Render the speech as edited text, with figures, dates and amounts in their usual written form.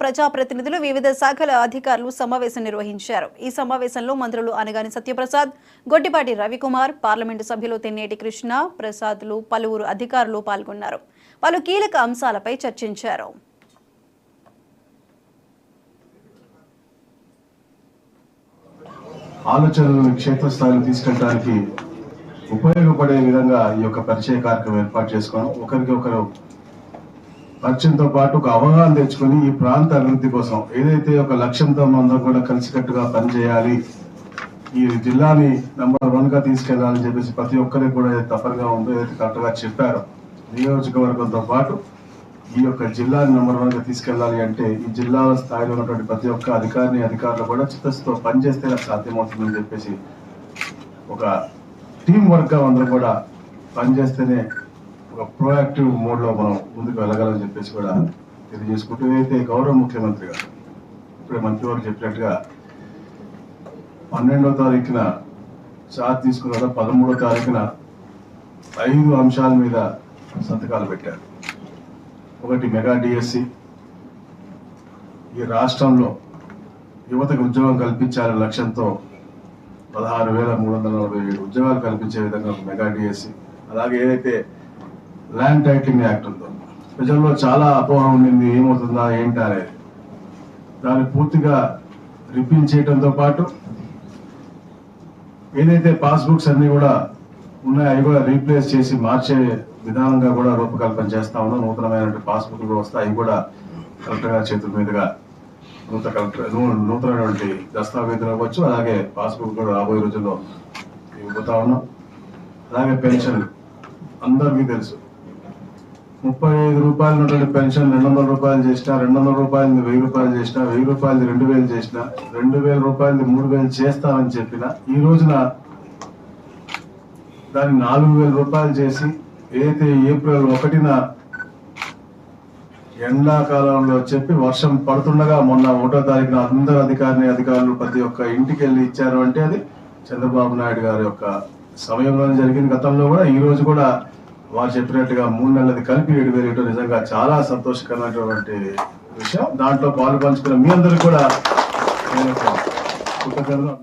ప్రజాప్రతినిధులు వివిధ శాఖల అధికారులు సమావేశం నిర్వహించారు. ఈ సమావేశంలో మంత్రులు అనగాని సత్యప్రసాద్, గొట్టిపాటి రవికుమార్, పార్లమెంటు సభ్యులు తెన్నేటి కృష్ణ ప్రసాద్లు, పలువురు అధికారులు పాల్గొన్నారు. పలు కీలక అంశాలపై చర్చించారు. ఆలోచనలను క్షేత్రస్థాయిలో తీసుకెళ్ళడానికి ఉపయోగపడే విధంగా ఈ యొక్క పరిచయ కార్యక్రమం ఏర్పాటు చేసుకోవడం, ఒకరికి ఒకరు పరిచయంతో పాటు ఒక అవగాహన తెచ్చుకొని ఈ ప్రాంత అభివృద్ధి కోసం ఏదైతే ఒక లక్ష్యంతో మనం కూడా కలిసికట్టుగా పనిచేయాలి, ఈ జిల్లాని నంబర్ 1 గా తీసుకెళ్లాలని చెప్పేసి ప్రతి ఒక్కరికి కూడా తప్పనిగా ఉందో ఏదైతే కరెక్ట్ గా చెప్పారో, నియోజకవర్గంతో పాటు ఈ యొక్క జిల్లాని నంబర్ 1 గా తీసుకెళ్లాలి అంటే ఈ జిల్లా స్థాయిలో ఉన్నటువంటి ప్రతి ఒక్క అధికారులు కూడా చిత్తశుద్ధితో పనిచేస్తే సాధ్యమవుతుందని చెప్పేసి ఒక టీం వర్క్ గా అందరూ కూడా పనిచేస్తేనే ఒక ప్రోయాక్టివ్ మోడ్ లో మనం ముందుకు వెళ్ళగలని చెప్పేసి కూడా తెలియజేసుకుంటూ, ఏదైతే గౌరవ ముఖ్యమంత్రి గారు ఇప్పుడే మంత్రివారు చెప్పినట్టుగా 12వ తారీఖున చార్జ్ తీసుకున్న 13వ తారీఖున 5 అంశాల మీద సంతకాలు పెట్టారు. ఒకటి మెగా డిఎస్సి, ఈ రాష్ట్రంలో యువతకు ఉద్యోగం కల్పించాలనే లక్ష్యంతో 16,347 ఉద్యోగాలు కల్పించే విధంగా ఒక మెగా డిఎస్సి. అలాగే ఏదైతే ల్యాండ్ టైటిలింగ్ యాక్ట్ ఉందో, ప్రజల్లో చాలా అపోహ ఉండింది ఏమవుతుందా ఏంటి అనేది, దాన్ని పూర్తిగా రిపీల్ చేయడంతో పాటు ఏదైతే పాస్బుక్స్ అన్ని కూడా ఉన్నాయో అవి కూడా రీప్లేస్ చేసి మార్చే విధానంగా కూడా రూపకల్పన చేస్తా ఉన్నాం. నూతనమైనటువంటి పాస్బుక్లు కూడా వస్తాయి, అవి కూడా కలెక్టర్ గారి చేతుల మీదుగా నూతనమైనటువంటి దస్తావేజులు అవ్వచ్చు, అలాగే పాస్బుక్ కూడా రాబోయే రోజుల్లో ఇవ్వబోతా ఉన్నాం. అలాగే పెన్షన్ అందరికీ తెలుసు, 35 రూపాయలు ఉన్నటువంటి పెన్షన్ 200 రూపాయలు చేసినా, 200 రూపాయలు 1000 రూపాయలు చేసినా, 1000 రూపాయలు 2000 చేసినా, 2000 రూపాయలు 3000 చేస్తానని చెప్పిన ఈ రోజున దాన్ని 4000 రూపాయలు చేసి, ఏదైతే ఏప్రిల్ 1న ఎండాకాలంలో చెప్పి వర్షం పడుతుండగా మొన్న 1వ తారీఖున అందరు అధికారులు ప్రతి ఒక్క ఇంటికి వెళ్ళి ఇచ్చారు అంటే అది చంద్రబాబు నాయుడు గారి యొక్క సమయంలోనే జరిగింది. గతంలో కూడా ఈ రోజు కూడా వారు చెప్పినట్టుగా 3 నెలలది కలిపి 7,000 నిజంగా చాలా సంతోషకరమైనటువంటి విషయం. దాంట్లో పాలు పంచుకున్న మీ అందరూ కూడా కృతజ్ఞతలు.